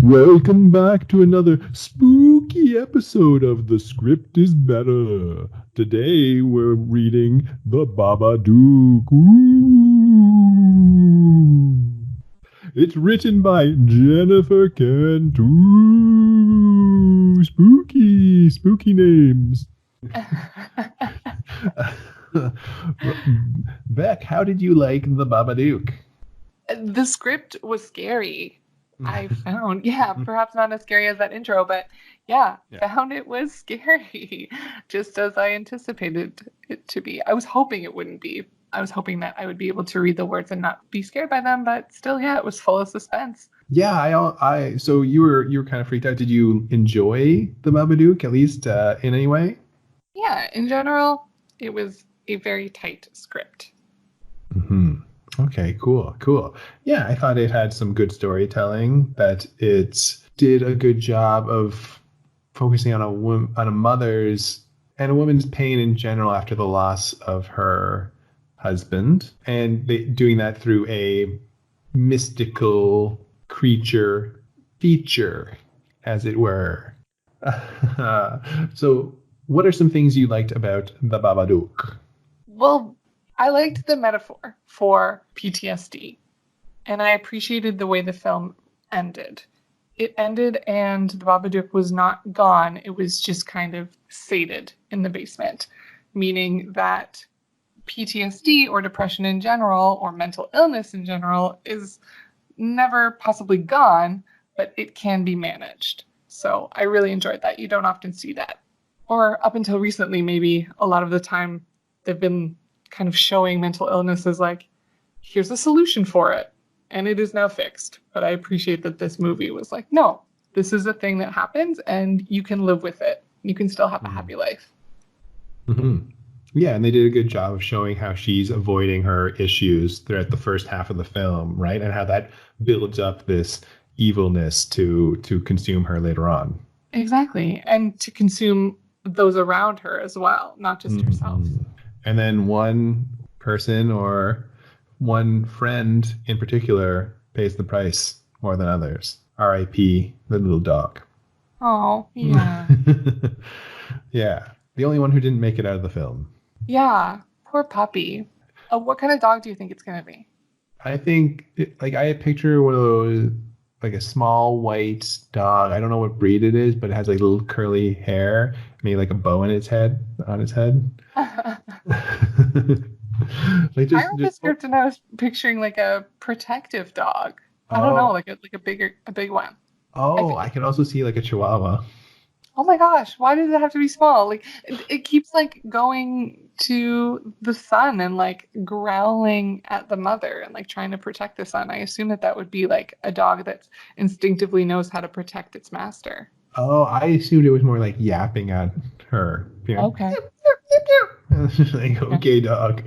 Welcome back to another spooky episode of The Script is Better. Today we're reading The Babadook. Ooh. It's written by Jennifer Cantu. Spooky names. Beck, how did you like The Babadook? The script was scary. I found, perhaps not as scary as that intro, but Yeah. found it was scary, just as I anticipated it to be. I was hoping it wouldn't be. I was hoping that I would be able to read the words and not be scared by them, but still, it was full of suspense. Yeah, so you were kind of freaked out. Did you enjoy The Babadook, at least in any way? Yeah, in general, it was a very tight script. Hmm. Okay, cool. Yeah, I thought it had some good storytelling, that it did a good job of focusing on a mother's and a woman's pain in general after the loss of her husband, and doing that through a mystical creature feature, as it were. So, what are some things you liked about The Babadook? Well, I liked the metaphor for PTSD, and I appreciated the way the film ended. It ended and the Babadook was not gone. It was just kind of sated in the basement, meaning that PTSD or depression in general or mental illness in general is never possibly gone, but it can be managed. So I really enjoyed that. You don't often see that. Or up until recently, maybe a lot of the time they've been kind of showing mental illness as like, here's a solution for it. And it is now fixed. But I appreciate that this movie was like, no, this is a thing that happens and you can live with it. You can still have a happy life. Mm-hmm. Yeah, and they did a good job of showing how she's avoiding her issues throughout the first half of the film, right? And how that builds up this evilness to consume her later on. Exactly. And to consume those around her as well, not just herself. And then one person or one friend in particular pays the price more than others. R.I.P. the little dog. Oh, yeah. Yeah, the only one who didn't make it out of the film. Yeah, poor puppy. What kind of dog do you think it's going to be? I think, I picture one of those, like a small white dog. I don't know what breed it is, but it has like little curly hair, maybe like a bow on its head. I Like read the script and I was picturing like a protective dog. I don't know, oh, like a big one. I oh, think. I could also see like a chihuahua. Oh my gosh, why does it have to be small? Like it keeps like going to the sun and like growling at the mother and like trying to protect the son. I assume that that would be like a dog that instinctively knows how to protect its master. Oh, I assumed it was more like yapping at her. You know, Okay. like, Okay. okay, dog.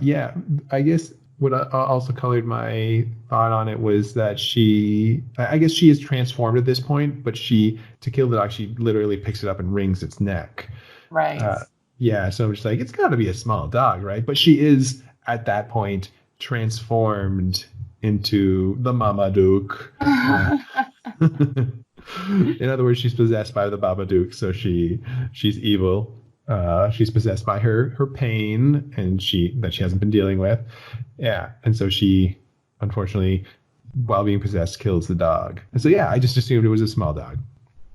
Yeah, I guess what also colored my thought on it was that I guess she is transformed at this point, but to kill the dog, she literally picks it up and wrings its neck. Right. Uh, yeah, so I'm just like, it's got to be a small dog, right? But she is at that point transformed into the Mamadook. In other words, she's possessed by the Babadook, so she's evil. She's possessed by her pain and she hasn't been dealing with. Yeah, and so she, unfortunately, while being possessed, kills the dog. And so yeah, I just assumed it was a small dog.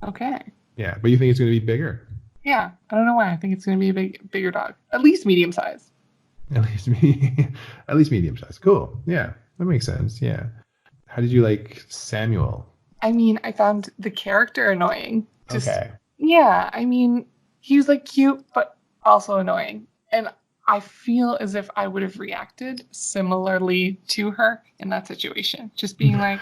Okay. Yeah, but you think it's going to be bigger? Yeah, I don't know why. I think it's going to be a bigger dog, at least medium size. At least at least medium size. Cool. Yeah, that makes sense. Yeah. How did you like Samuel? I mean, I found the character annoying. Just Okay. yeah, I mean, he was like cute, but also annoying, and I feel as if I would have reacted similarly to her in that situation. Just being like,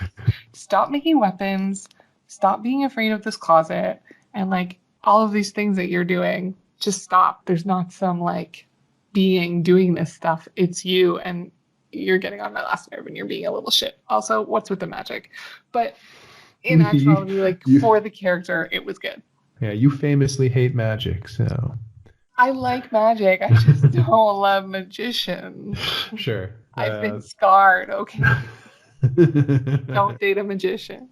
stop making weapons, stop being afraid of this closet, and like all of these things that you're doing, just stop. There's not some like being doing this stuff. It's you, and you're getting on my last nerve and you're being a little shit. Also, what's with the magic? But in actuality, like you for the character, it was good. Yeah, you famously hate magic, so I like magic. I just don't love magicians. sure. I've been scarred, okay? Don't date a magician.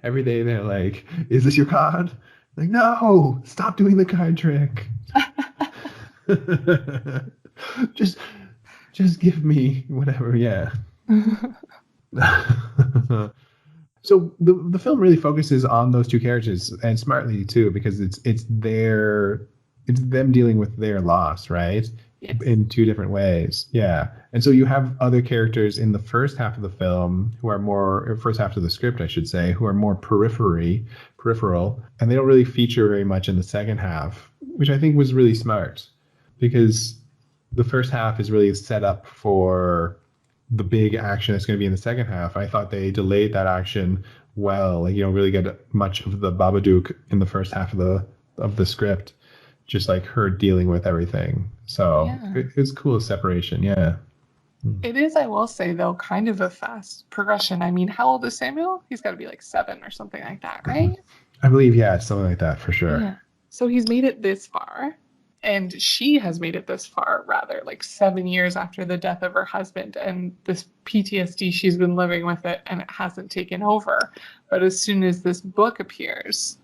Every day they're like, "Is this your card?" Like, no, stop doing the card trick. just just give me whatever. Yeah. So the film really focuses on those two characters, and smartly too, because it's them dealing with their loss, right? Yes. In two different ways. Yeah. And so you have other characters in the first half of the film who are more, or first half of the script, I should say, who are more peripheral, and they don't really feature very much in the second half, which I think was really smart because the first half is really set up for the big action that's going to be in the second half. I thought they delayed that action well. Like you don't really get much of the Babadook in the first half of the script, just like her dealing with everything. So Yeah. it's cool separation. Yeah. It is, I will say, though, kind of a fast progression. I mean, how old is Samuel? He's got to be like 7 or something like that, right? I believe, yeah, it's something like that for sure. Yeah. So he's made it this far, and she has made it this far, rather, like 7 years after the death of her husband, and this PTSD, she's been living with it, and it hasn't taken over. But as soon as this book appears,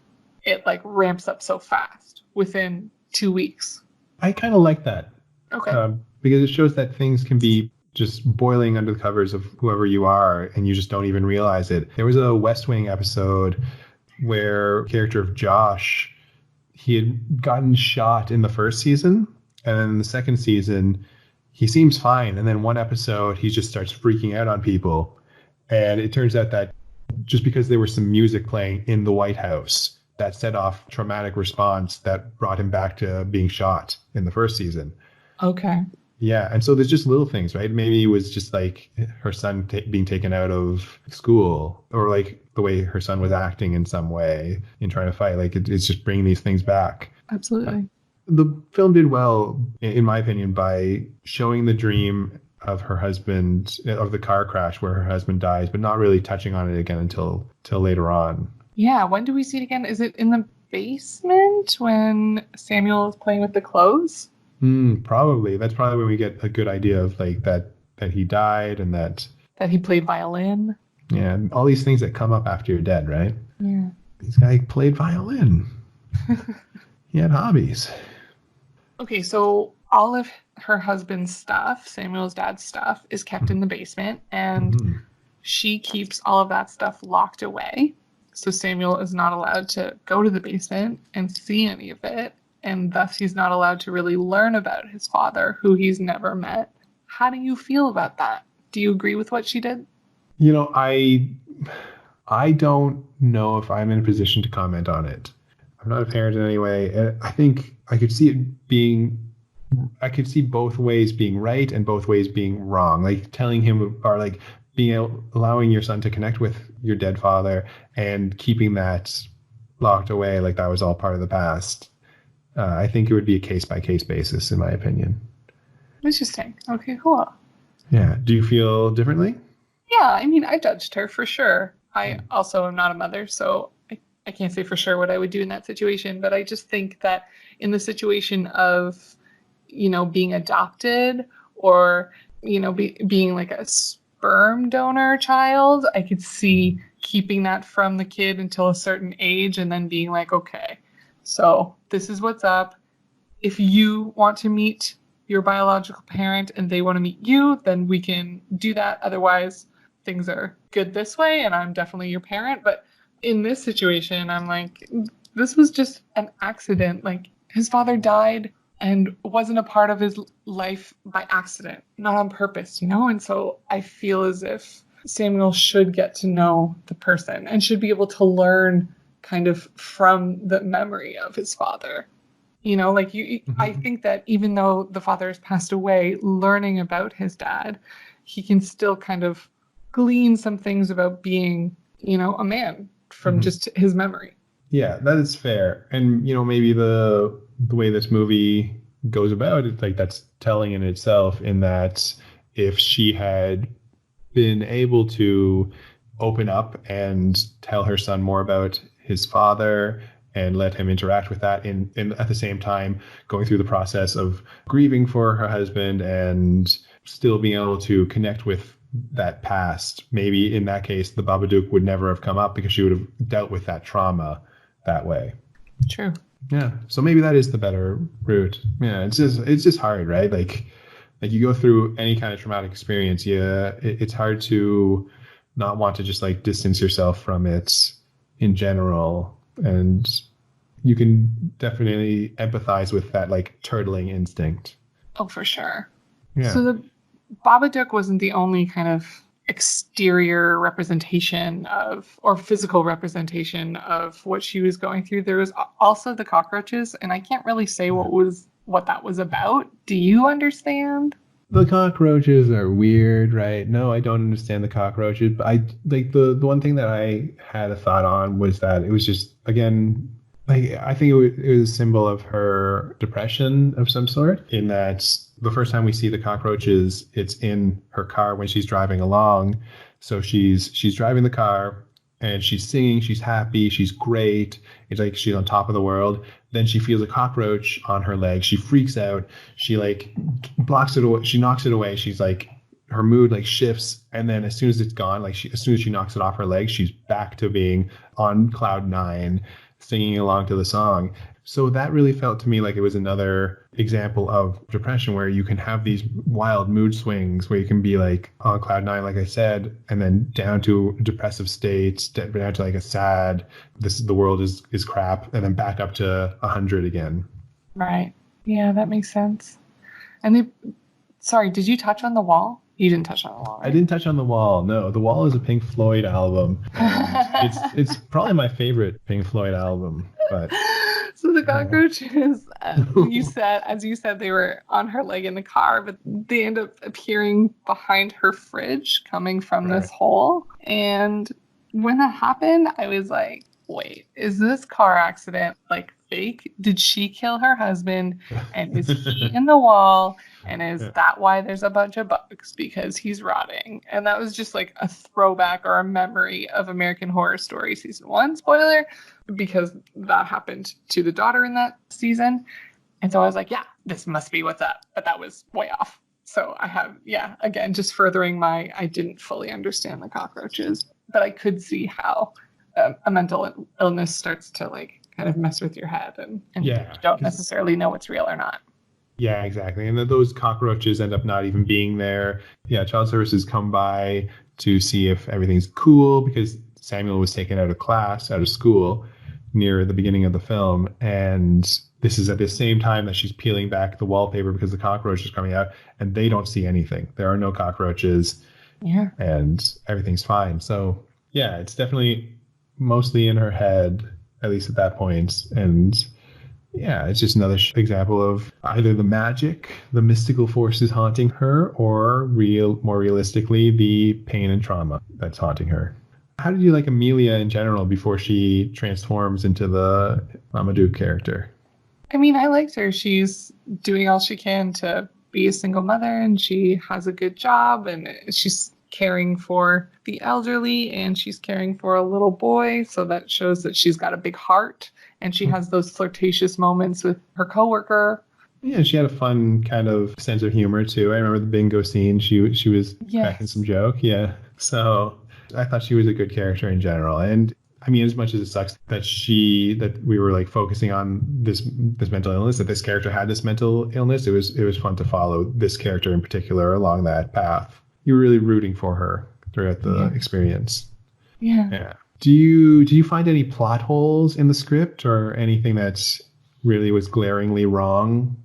it like ramps up so fast within 2 weeks. I kind of like that Okay. because it shows that things can be just boiling under the covers of whoever you are, and you just don't even realize it. There was a West Wing episode where the character of Josh, he had gotten shot in the first season, and then in the second season, he seems fine. And then one episode, he just starts freaking out on people. And it turns out that just because there was some music playing in the White House, that set off traumatic response that brought him back to being shot in the first season. Okay. Yeah, and so there's just little things, right? Maybe it was just like her son being taken out of school, or like the way her son was acting in some way in trying to fight. Like it's just bringing these things back. Absolutely. The film did well, in my opinion, by showing the dream of her husband, of the car crash where her husband dies, but not really touching on it again until later on. Yeah. When do we see it again? Is it in the basement when Samuel is playing with the clothes? Probably. That's probably when we get a good idea of like that he died and that That he played violin? yeah, all these things that come up after you're dead, right? Yeah. This guy played violin. He had hobbies. Okay, so all of her husband's stuff, Samuel's dad's stuff, is kept in the basement, and Mhm. she keeps all of that stuff locked away. So Samuel is not allowed to go to the basement and see any of it, and thus he's not allowed to really learn about his father, who he's never met. How do you feel about that? Do you agree with what she did? You know, I don't know if I'm in a position to comment on it. I'm not a parent in any way. And I think I could see both ways being right and both ways being wrong. Like telling him or like allowing your son to connect with your dead father and keeping that locked away like that was all part of the past. I think it would be a case by case basis, in my opinion. Interesting. Okay, cool. Yeah. Do you feel differently? Yeah, I mean, I judged her for sure. I also am not a mother, so I can't say for sure what I would do in that situation, but I just think that in the situation of, being adopted or, being like a sperm donor child, I could see keeping that from the kid until a certain age and then being like, okay, so this is what's up. If you want to meet your biological parent and they want to meet you, then we can do that. Otherwise, things are good this way, and I'm definitely your parent. But in this situation, I'm like, this was just an accident. Like, his father died and wasn't a part of his life by accident, not on purpose, And so I feel as if Samuel should get to know the person and should be able to learn kind of from the memory of his father. I think that even though the father has passed away, learning about his dad, he can still kind of glean some things about being, a man from just his memory. Yeah, that is fair. And maybe the way this movie goes about it, like that's telling in itself in that if she had been able to open up and tell her son more about his father and let him interact with that in at the same time going through the process of grieving for her husband and still being able to connect with that past, maybe in that case, the Babadook would never have come up because she would have dealt with that trauma that way. True. Yeah. So maybe that is the better route. Yeah. It's just hard, right? Like you go through any kind of traumatic experience. Yeah. It's hard to not want to just like distance yourself from it in general. And you can definitely empathize with that like turtling instinct. Oh, for sure. Yeah. So the Babadook wasn't the only kind of exterior representation of, or physical representation of what she was going through. There was also the cockroaches, and I can't really say what that was about. Do you understand? The cockroaches are weird, right? No, I don't understand the cockroaches, but I like the one thing that I had a thought on was that it was just again like I think it was a symbol of her depression of some sort. In that the first time we see the cockroaches, it's in her car when she's driving along. So she's driving the car and she's singing, she's happy, she's great. It's like she's on top of the world. Then she feels a cockroach on her leg. She freaks out. She like blocks it away. She knocks it away. She's like her mood like shifts, and then as soon as it's gone, like as soon as she knocks it off her leg, she's back to being on cloud nine, singing along to the song. So that really felt to me like it was another example of depression where you can have these wild mood swings where you can be like on cloud nine, like I said, and then down to a depressive state, down to like a sad, the world is crap, and then back up to 100 again. Right. Yeah, that makes sense. And sorry, did you touch on The Wall? You didn't touch on The Wall, right? I didn't touch on The Wall. No, The Wall is a Pink Floyd album. And it's probably my favorite Pink Floyd album. But so the cockroaches, as you said, they were on her leg in the car, but they end up appearing behind her fridge, coming from this hole. And when that happened, I was like, wait, is this car accident like fake? Did she kill her husband? And is he in the wall? And is that why there's a bunch of bugs? Because he's rotting. And that was just like a throwback or a memory of American Horror Story Season 1, spoiler, because that happened to the daughter in that season. And so I was like, yeah, this must be what's up. But that was way off. So I have, again, just furthering I didn't fully understand the cockroaches, but I could see how a mental illness starts to like kind of mess with your head and you don't necessarily know what's real or not. Yeah, exactly. And then those cockroaches end up not even being there. Yeah, child services come by to see if everything's cool because Samuel was taken out of school near the beginning of the film. And this is at the same time that she's peeling back the wallpaper because the cockroach is coming out and they don't see anything. There are no cockroaches. Yeah. And everything's fine. So yeah, it's definitely mostly in her head, at least at that point. And yeah, it's just another example of either the magic, the mystical forces haunting her, or more realistically, the pain and trauma that's haunting her. How did you like Amelia in general before she transforms into the Babadook character? I mean, I liked her. She's doing all she can to be a single mother, and she has a good job, and she's caring for the elderly, and she's caring for a little boy. So that shows that she's got a big heart. And she has those flirtatious moments with her coworker. Yeah, she had a fun kind of sense of humor too. I remember the bingo scene. She was cracking some joke. Yeah. So I thought she was a good character in general. And I mean, as much as it sucks that we were like focusing on this mental illness, that this character had this mental illness, it was fun to follow this character in particular along that path. You were really rooting for her throughout the experience. Yeah. Yeah. Do you find any plot holes in the script or anything that really was glaringly wrong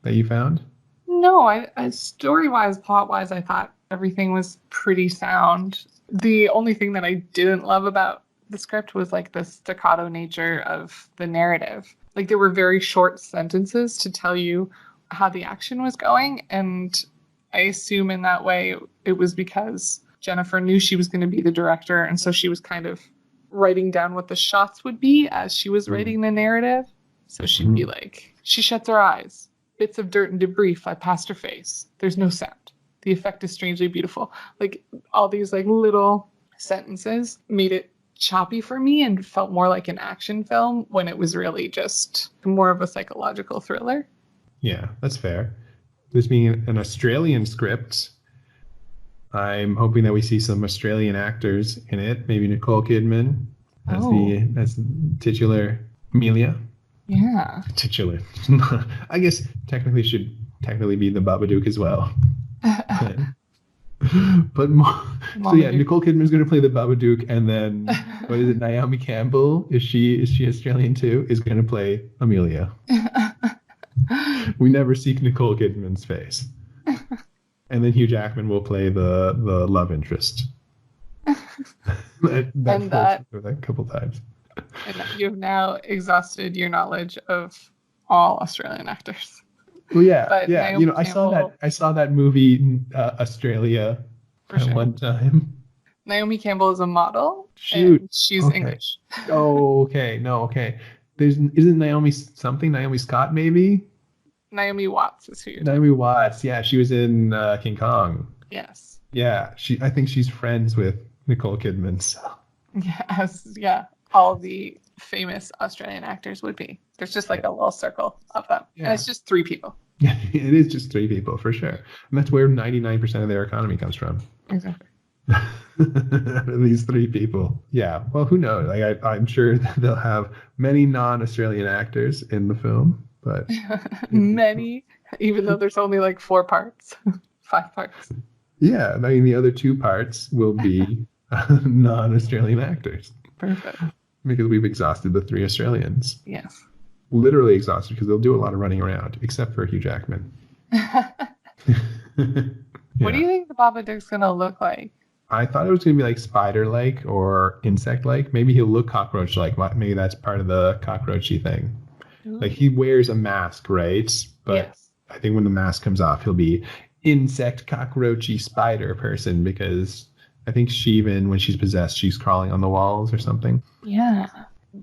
that you found? No, I story-wise, plot-wise, I thought everything was pretty sound. The only thing that I didn't love about the script was like the staccato nature of the narrative. Like there were very short sentences to tell you how the action was going, and I assume in that way it was because Jennifer knew she was going to be the director, and so she was kind of writing down what the shots would be as she was writing the narrative. So she'd be like, she shuts her eyes. Bits of dirt and debris fly past her face. There's no sound. The effect is strangely beautiful. Like all these like little sentences made it choppy for me and felt more like an action film when it was really just more of a psychological thriller. Yeah, that's fair. This being an Australian script, I'm hoping that we see some Australian actors in it. Maybe Nicole Kidman Oh, as the titular Amelia. yeah. Titular. I guess technically should technically be the Babadook as well. But, but more, so yeah, Marmaduke. Nicole Kidman is going to play the Babadook, and then what is it? Naomi Campbell is she Australian too? Is going to play Amelia. We never see Nicole Kidman's face, and then Hugh Jackman will play the love interest. that and floats that into that a couple times. and you have now exhausted your knowledge of all Australian actors. Well, yeah, But yeah. Naomi I Campbell, saw that movie Australia for at sure. one time. Naomi Campbell is a model Shoot. and she's Okay. English. Oh, okay. No, okay. There's isn't Naomi something? Naomi Scott, maybe? Naomi Watts is who you're talking Naomi Watts. Yeah, she was in King Kong. about. Yes. Yeah, I think she's friends with Nicole Kidman. So. Yeah, all the famous Australian actors would be. There's just like Yeah. a little circle of them. And Yeah. it's just three people. It is just three people for sure. And that's where 99% of their economy comes from. Exactly. These three people. Yeah. Well, who knows? I'm sure that they'll have many non-Australian actors in the film, but Many, even though there's only like 4 parts, 5 parts. yeah, I mean the other two parts will be non-Australian actors Perfect. because we've exhausted the three Australians. Yes. Literally exhausted because they'll do a lot of running around, except for Hugh Jackman. What do Yeah. you think the Babadook's gonna look like? I thought it was going to be like spider-like or insect-like. Maybe he'll look cockroach-like. Maybe that's part of the cockroachy thing. Like he wears a mask, right? But Yes. I think when the mask comes off, he'll be insect, cockroachy, spider person because I think she even when she's possessed, she's crawling on the walls or something. Yeah.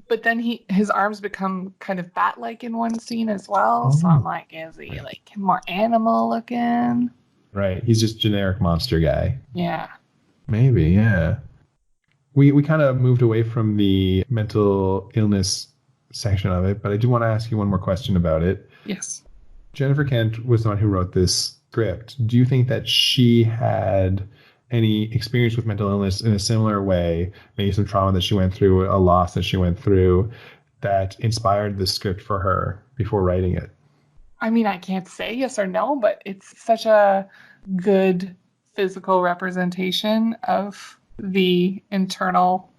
But then his arms become kind of bat-like in one scene as well. So I'm Oh, like, is he right. like more animal looking? Right. He's just generic monster guy. Yeah. Maybe, yeah. We kind of moved away from the mental illness section of it, but I do want to ask you one more question about it. Yes. Jennifer Kent was the one who wrote this script. Do you think that she had any experience with mental illness in a similar way, maybe some trauma that she went through, a loss that she went through, that inspired the script for her before writing it? I mean, I can't say yes or no, but it's such a good physical representation of the internal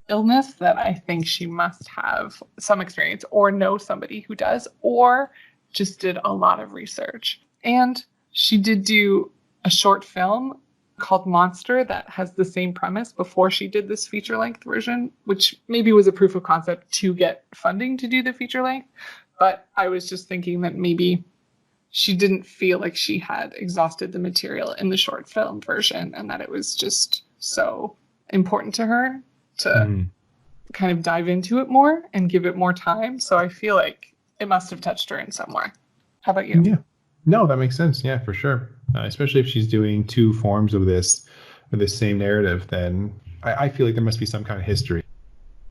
illness that I think she must have some experience or know somebody who does, or just did a lot of research. And she did do a short film called Monster that has the same premise before she did this feature length version, which maybe was a proof of concept to get funding to do the feature length. But I was just thinking that maybe she didn't feel like she had exhausted the material in the short film version and that it was just so important to her to Mm. kind of dive into it more and give it more time. So I feel like it must have touched her in some way. How about you? Yeah. No, that makes sense. Yeah, for sure. Especially if she's doing two forms of this same narrative, then I feel like there must be some kind of history.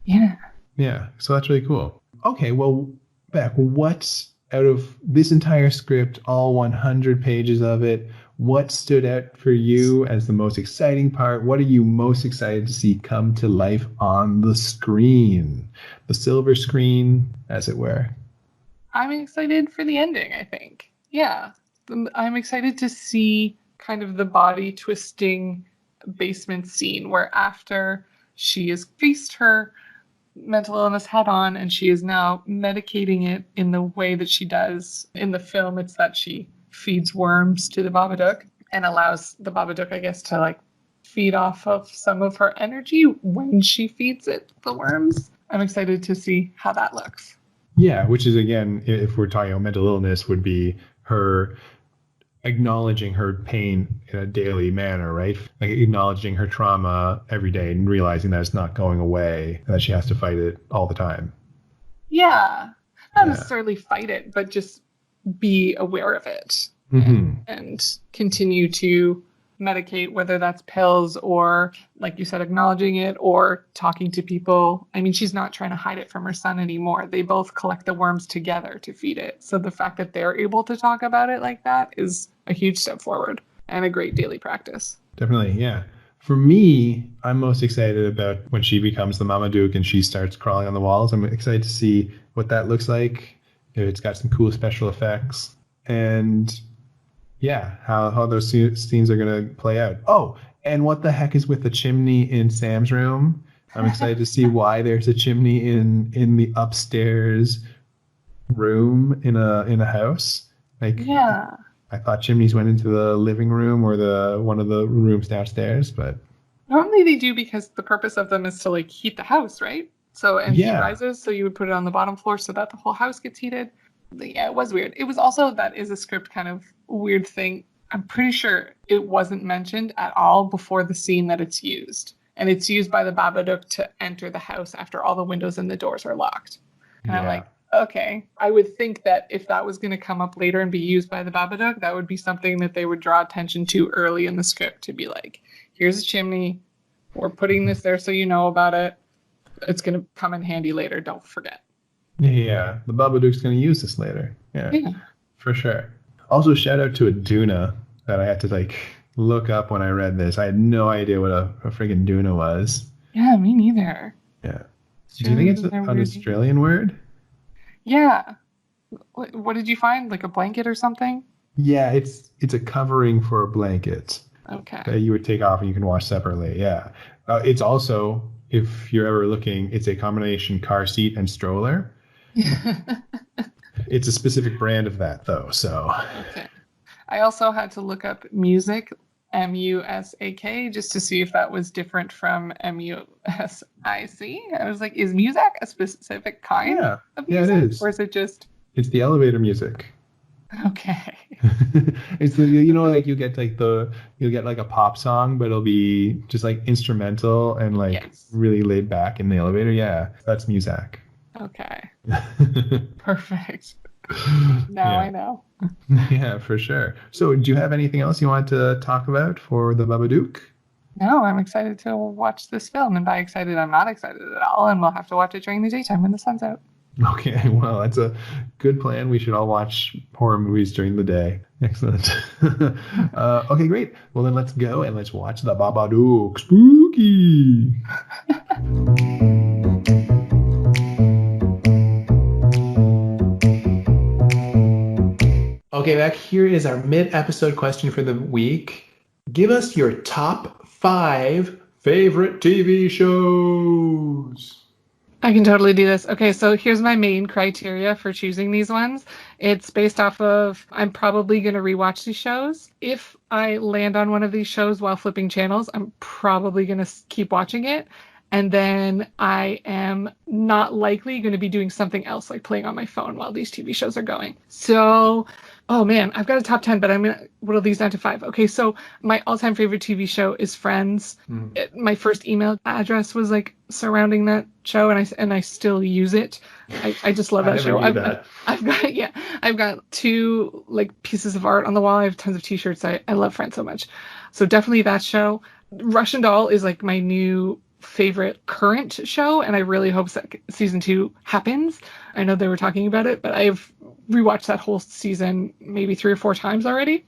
Yeah. Yeah. So that's really cool. Okay. Well, Beck, what out of this entire script, all 100 pages of it, what stood out for you as the most exciting part? What are you most excited to see come to life on the screen? The silver screen, as it were. I'm excited for the ending, I think. Yeah. I'm excited to see kind of the body twisting basement scene where after she has faced her mental illness head on and she is now medicating it in the way that she does in the film. It's that she feeds worms to the Babadook and allows the Babadook, I guess, to like feed off of some of her energy when she feeds it the worms. I'm excited to see how that looks. Yeah, which is again, if we're talking about mental illness, would be her acknowledging her pain in a daily manner, right? Like acknowledging her trauma every day and realizing that it's not going away and that she has to fight it all the time. Yeah. Not Yeah. necessarily fight it, but just be aware of it Mm-hmm. and continue to medicate, whether that's pills or, like you said, acknowledging it or talking to people. I mean, she's not trying to hide it from her son anymore. They both collect the worms together to feed it. So the fact that they're able to talk about it like that is a huge step forward and a great daily practice. Definitely, yeah. For me, I'm most excited about when she becomes the Mamadook and she starts crawling on the walls. I'm excited to see what that looks like. It's got some cool special effects. And yeah, how those scenes are going to play out. Oh, and what the heck is with the chimney in Sam's room? I'm excited to see why there's a chimney in the upstairs room in a house. Like, Yeah. I thought chimneys went into the living room or the one of the rooms downstairs, but Normally they do because the purpose of them is to like heat the house, right? So and heat yeah, rises, so you would put it on the bottom floor so that the whole house gets heated. But yeah, it was weird. It was also that is a script kind of weird thing. I'm pretty sure it wasn't mentioned at all before the scene that it's used. And it's used by the Babadook to enter the house after all the windows and the doors are locked. And I'm yeah, like, okay. I would think that if that was going to come up later and be used by the Babadook, that would be something that they would draw attention to early in the script to be like, here's a chimney. We're putting this there so you know about it. It's going to come in handy later. Don't forget. yeah. The Babadook's gonna use this later. Yeah, Yeah. for sure. Also, shout out to a Duna that I had to like look up when I read this. I had no idea what a friggin' Duna was. Yeah, me neither. Yeah. Do you think Students it's and their an weird. Australian word? Yeah. What did you find? Like a blanket or something? Yeah, it's a covering for a blanket Okay. that you would take off and you can wash separately. Yeah. It's also, if you're ever looking, it's a combination car seat and stroller. It's a specific brand of that though. So Okay. I also had to look up music, Musak, just to see if that was different from Music. I was like, is music a specific kind yeah, of yeah, it music? is. Or is it just It's the elevator music. okay? It's the like you'll get like a pop song, but it'll be just like instrumental and like Yes. really laid back in the elevator. Yeah, that's music. Okay. Perfect. Now I Yeah. know. Yeah, for sure. So, do you have anything else you want to talk about for the Babadook? No, I'm excited to watch this film, and by excited, I'm not excited at all, and we'll have to watch it during the daytime when the sun's out. Okay, well, that's a good plan. We should all watch horror movies during the day. Excellent. Okay, great. Well, then let's go and let's watch the Babadook. Spooky. Okay, back here is our mid-episode question for the week. Give us your top 5 favorite TV shows. I can totally do this. Okay, so here's my main criteria for choosing these ones. It's based off of I'm probably going to rewatch these shows. If I land on one of these shows while flipping channels, I'm probably going to keep watching it. And then I am not likely going to be doing something else like playing on my phone while these TV shows are going. So, oh man, I've got a top 10, but I'm going to whittle these down to 5. Okay, so my all-time favorite TV show is Friends. My first email address was like surrounding that show, and I still use it. I just love I that never show. knew that. I've got 2 like pieces of art on the wall. I have tons of T-shirts. I love Friends so much. So definitely that show. Russian Doll is like my new favorite current show, and I really hope that season 2 happens. I know they were talking about it, but I've rewatched that whole season maybe 3 or 4 times already.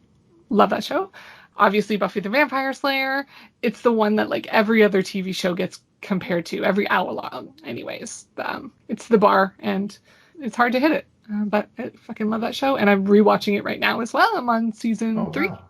Love that show. Obviously Buffy the Vampire Slayer. It's the one that like every other TV show gets compared to, every hour long anyways. It's the bar and it's hard to hit it. But I fucking love that show, and I'm rewatching it right now as well. I'm on season 3. Wow.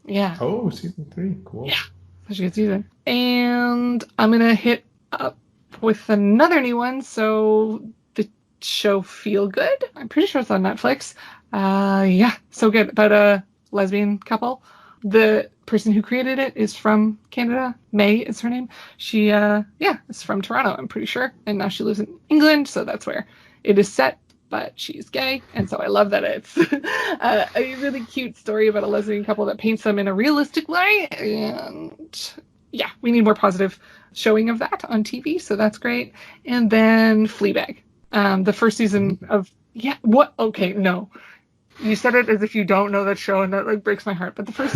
Yeah. Oh, season 3. Cool. Yeah. Such a good season. And I'm going to hit up with another new one. So the show Feel Good. I'm pretty sure it's on Netflix. Yeah, so good. About a lesbian couple. The person who created it is from Canada. May is her name. She, is from Toronto, I'm pretty sure. And now she lives in England. So that's where it is set. But she's gay, and so I love that it's a really cute story about a lesbian couple that paints them in a realistic light. And yeah, we need more positive showing of that on TV, so that's great. And then Fleabag, the first season of what? Okay, no, you said it as if you don't know that show, and that like breaks my heart. But the first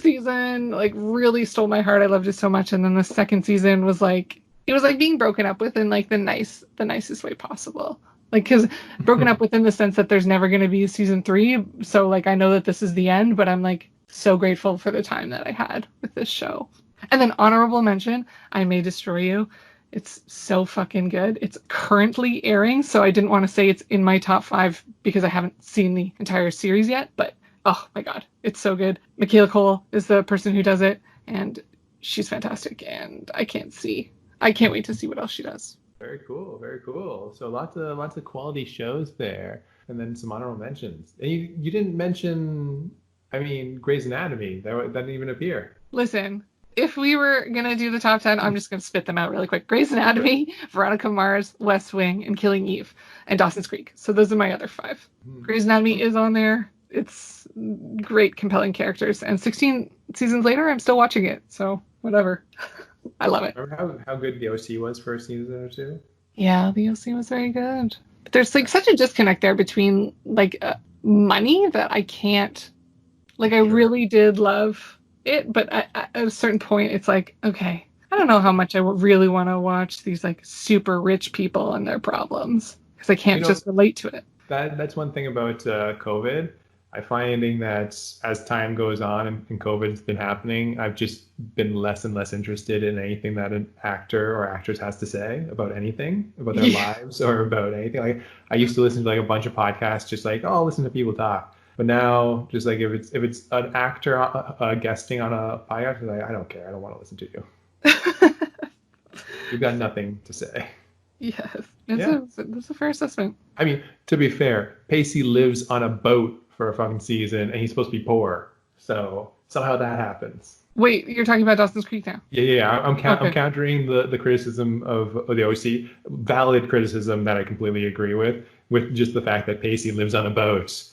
season, like really stole my heart. I loved it so much, and then the second season was like it was like being broken up with in like the nicest way possible. Like, because broken up with in the sense that there's never going to be a season 3. So, like, I know that this is the end, but I'm like, so grateful for the time that I had with this show. And then honorable mention, I May Destroy You. It's so fucking good. It's currently airing, so I didn't want to say it's in my top 5 because I haven't seen the entire series yet, but oh my god, it's so good. Michaela Cole is the person who does it, and she's fantastic, and I can't wait to see what else she does. Very cool, very cool. So lots of quality shows there, and then some honorable mentions. And you didn't mention, I mean, Grey's Anatomy. That didn't even appear. Listen, if we were going to do the top 10, I'm just going to spit them out really quick. Grey's Anatomy, Veronica Mars, West Wing, and Killing Eve, and Dawson's Creek. So those are my other 5. Grey's Anatomy is on there. It's great, compelling characters. And 16 seasons later, I'm still watching it. So whatever. I love it. Remember how good the OC was for a season or two? Yeah, the OC was very good. But there's like such a disconnect there between like money that I can't. Like I really did love it, but at a certain point, it's like, okay, I don't know how much I really want to watch these like super rich people and their problems because I can't just relate to it. That's one thing about COVID. I'm finding that as time goes on and COVID's been happening, I've just been less and less interested in anything that an actor or actress has to say about anything, about their lives or about anything. Like I used to listen to like a bunch of podcasts, just like, oh, I'll listen to people talk. But now, just like if it's an actor guesting on a podcast, like, I don't care. I don't want to listen to you. You've got nothing to say. Yes, that's a fair assessment. I mean, to be fair, Pacey lives on a boat for a fucking season, and he's supposed to be poor. So somehow that happens. Wait, you're talking about Dawson's Creek now? Yeah. I'm countering the criticism of the OC, valid criticism that I completely agree with just the fact that Pacey lives on a boat.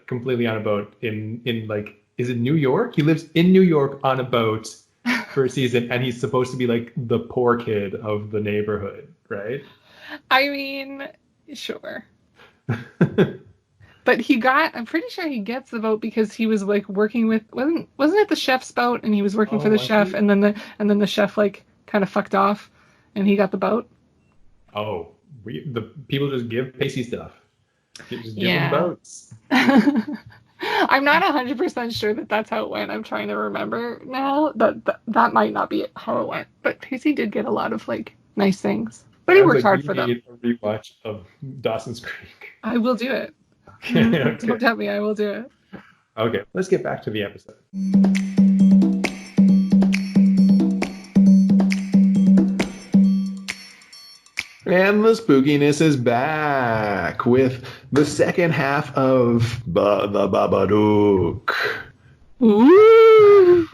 Completely on a boat in like, is it New York? He lives in New York on a boat for a season, and he's supposed to be like the poor kid of the neighborhood, right? I mean, sure. But I'm pretty sure he gets the boat because he was like working with, wasn't it the chef's boat, and he was working for the chef, and then the chef like kind of fucked off, and he got the boat. Oh, the people just give Pacey stuff. Just give them boats. I'm not 100% sure that that's how it went. I'm trying to remember now. That might not be how it went. But Pacey did get a lot of like nice things. But he worked hard for them. We need a rewatch of Dawson's Creek. I will do it. Okay. Don't tell me, I will do it. Okay, let's get back to the episode. And the spookiness is back with the second half of the Babadook. Ooh.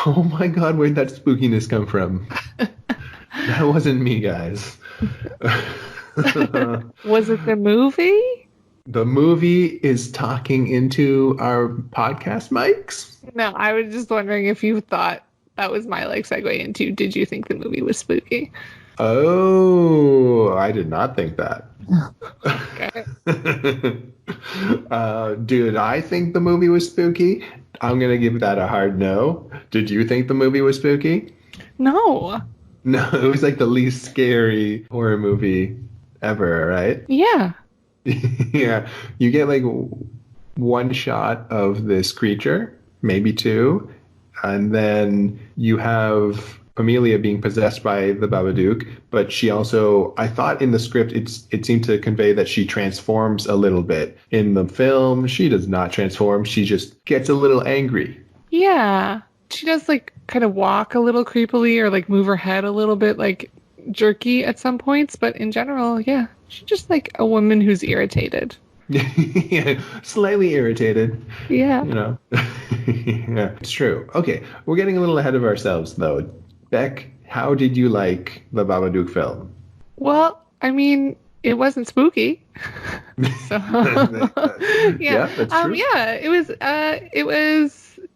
Oh my god, where'd that spookiness come from? That wasn't me, guys. Was it the movie? The movie is talking into our podcast mics? No, I was just wondering if you thought that was my like segue into, did you think the movie was spooky? Oh, I did not think that. Okay. Did I think the movie was spooky? I'm going to give that a hard no. Did you think the movie was spooky? No. No, it was like the least scary horror movie ever, right? Yeah. Yeah. You get like one shot of this creature, maybe two, and then you have Amelia being possessed by the Babadook, but she also, I thought in the script, it seemed to convey that she transforms a little bit. In the film, she does not transform. She just gets a little angry. Yeah. She does like kind of walk a little creepily or like move her head a little bit like jerky at some points. But in general, yeah, she's just like a woman who's irritated. Yeah, slightly irritated. Yeah. You know, yeah, it's true. Okay, we're getting a little ahead of ourselves though. Beck, how did you like the Babadook film? Well, I mean, it wasn't spooky. So yeah, that's true. Yeah,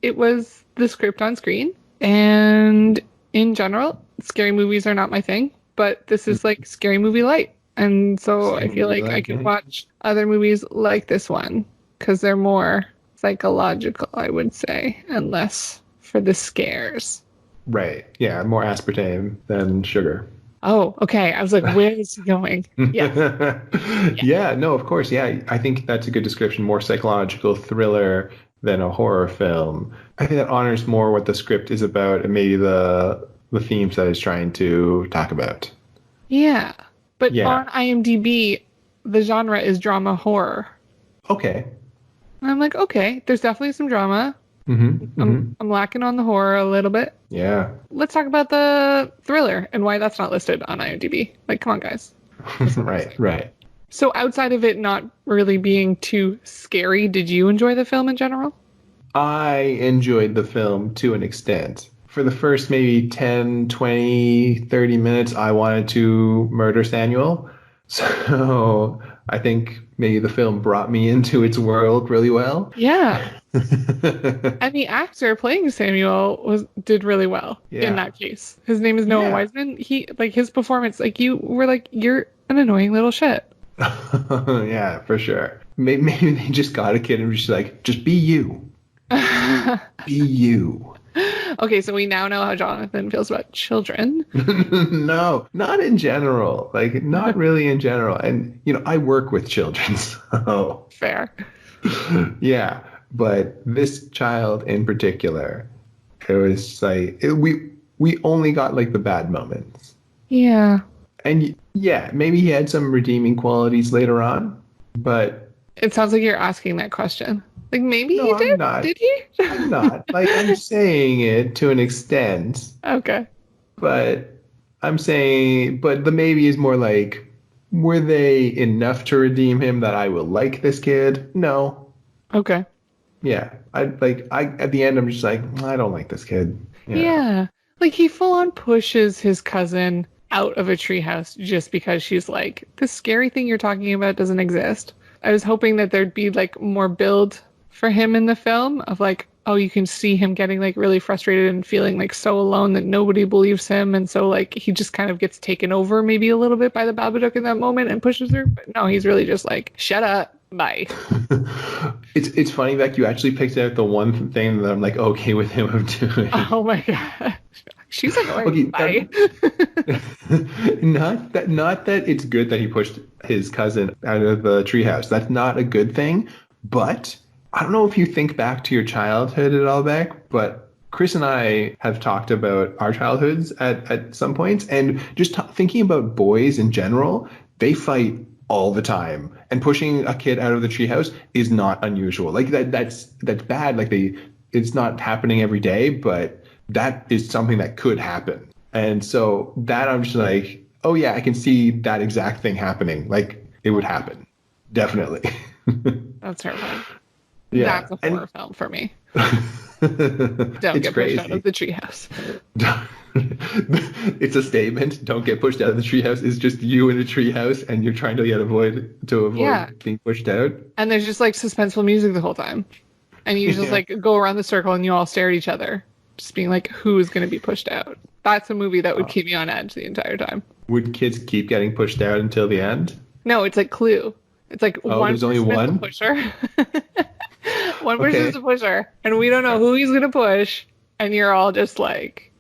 it was the script on screen, and in general, scary movies are not my thing, but this is like scary movie light, and so I feel like I could watch other movies like this one because they're more psychological, I would say, and less for the scares. Right. Yeah, more aspartame than sugar. Oh, okay. I was like, where is he going? Yeah. Yeah, no, of course. Yeah, I think that's a good description. More psychological thriller, than a horror film. I think that honors more what the script is about and maybe the themes that it's trying to talk about. Yeah. But Yeah. on IMDb, the genre is drama horror. Okay. And I'm like, okay, there's definitely some drama. Mm-hmm. Mm-hmm. I'm lacking on the horror a little bit. Yeah. Let's talk about the thriller and why that's not listed on IMDb. Like, come on, guys. Right. Right. So outside of it not really being too scary, did you enjoy the film in general? I enjoyed the film to an extent. For the first maybe 10, 20, 30 minutes, I wanted to murder Samuel. So I think maybe the film brought me into its world really well. Yeah. And the actor playing Samuel did really well in Yeah. that case. His name is Noah Yeah. Wiseman. He like his performance, like you were like, you're an annoying little shit. Yeah, for sure. Maybe they just got a kid and was just like, just be you. Be you. Okay, so we now know how Jonathan feels about children. No, not in general. Like, not really in general. And, I work with children, so Fair. yeah. But this child in particular, it was like, we only got like the bad moments. Yeah. And yeah, maybe he had some redeeming qualities later on, but It sounds like you're asking that question. Like maybe he no, I'm did? not. Did he? I'm not. Like, I'm saying it to an extent, Okay. but but the maybe is more like, were they enough to redeem him that I will like this kid? No. Okay. Yeah. At the end, I'm just like, I don't like this kid. Yeah. Yeah. Like he full on pushes his cousin out of a treehouse just because she's like, this scary thing you're talking about doesn't exist. I was hoping that there'd be like more build for him in the film of like, oh, you can see him getting like really frustrated and feeling like so alone that nobody believes him. And so like he just kind of gets taken over maybe a little bit by the Babadook in that moment and pushes her. But no, he's really just like, shut up. Bye. It's funny that you actually picked out the one thing that I'm like okay with him of doing. Oh my God. She's annoying. Okay, Bye. not that it's good that he pushed his cousin out of the treehouse. That's not a good thing. But I don't know if you think back to your childhood at all, Beck, but Chris and I have talked about our childhoods at some points, and just thinking about boys in general, they fight all the time, and pushing a kid out of the treehouse is not unusual. Like that's bad. Like it's not happening every day, but that is something that could happen. And so that I'm just like, oh yeah, I can see that exact thing happening. Like it would happen, definitely. That's terrifying. Yeah, That's a horror film for me. Don't it's get crazy. pushed out of the treehouse. It's a statement. Don't get pushed out of the treehouse. It's just you in a treehouse, and you're trying to avoid Yeah. being pushed out. And there's just like suspenseful music the whole time. And you just Yeah. like go around the circle and you all stare at each other, just being like, who's going to be pushed out? That's a movie that would keep me on edge the entire time. Would kids keep getting pushed out until the end? No, it's like Clue. It's like one There's only person is one? the pusher. One person Okay. is the pusher, and we don't know who he's going to push. And you're all just like,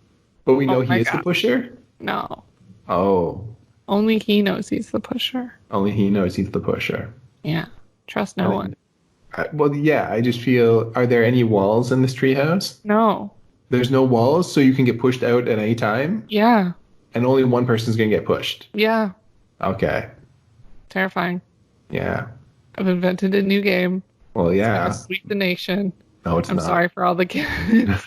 But we know oh he my is the God. pusher? No. Oh, Only he knows he's the pusher. only he knows he's the pusher. Yeah. Trust no one. Well, yeah, I just feel, are there any walls in this treehouse? No. There's no walls, so you can get pushed out at any time, Yeah. and only one person's going to get pushed. Yeah. Okay. Terrifying. Yeah. I've invented a new game. Well, It's yeah. gonna sweep the nation. No, it's I'm not. sorry for all the kids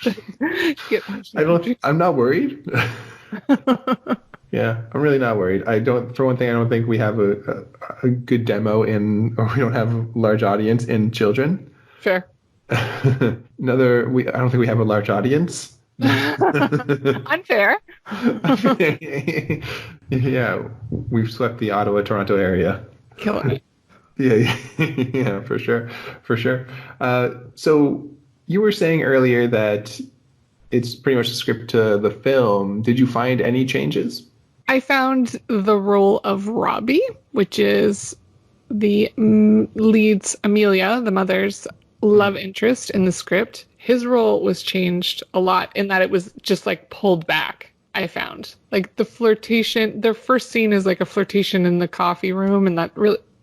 that get pushed. I'm not worried. Yeah, I'm really not worried. For one thing, I don't think we have a good demo or we don't have a large audience in children. Fair. I don't think we have a large audience. Unfair. Yeah, we've swept the Ottawa, Toronto area. Killing it. Yeah, yeah, for sure, for sure. So you were saying earlier that it's pretty much the script to the film. Did you find any changes? I found the role of Robbie, which is the lead's Amelia, the mother's love interest in the script. His role was changed a lot in that it was just like pulled back. I found like the flirtation. Their first scene is like a flirtation in the coffee room, and that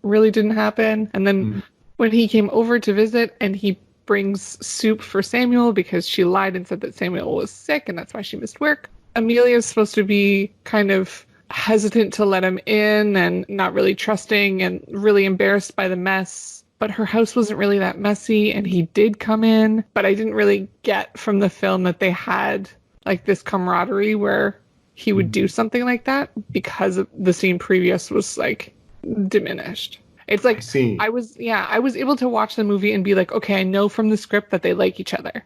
really didn't happen. And then when he came over to visit and he brings soup for Samuel because she lied and said that Samuel was sick and that's why she missed work. Amelia is supposed to be kind of hesitant to let him in and not really trusting and really embarrassed by the mess. But her house wasn't really that messy and he did come in. But I didn't really get from the film that they had like this camaraderie where he would do something like that because the scene previous was like diminished. It's like I was able to watch the movie and be like, okay, I know from the script that they like each other.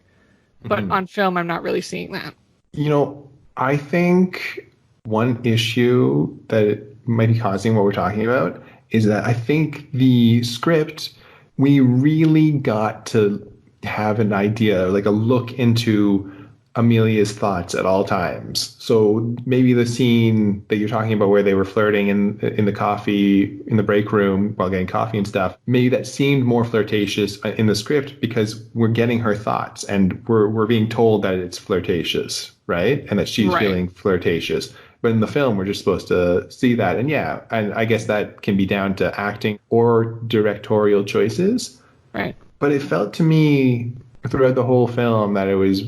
But on film, I'm not really seeing that. You know, I think one issue that might be causing what we're talking about is that I think the script, we really got to have an idea, like a look into Amelia's thoughts at all times. So maybe the scene that you're talking about where they were flirting in the coffee, in the break room while getting coffee and stuff, maybe that seemed more flirtatious in the script because we're getting her thoughts and we're being told that it's flirtatious, right? And that she's feeling flirtatious. But in the film, we're just supposed to see that. And yeah, and I guess that can be down to acting or directorial choices. Right. But it felt to me throughout the whole film that it was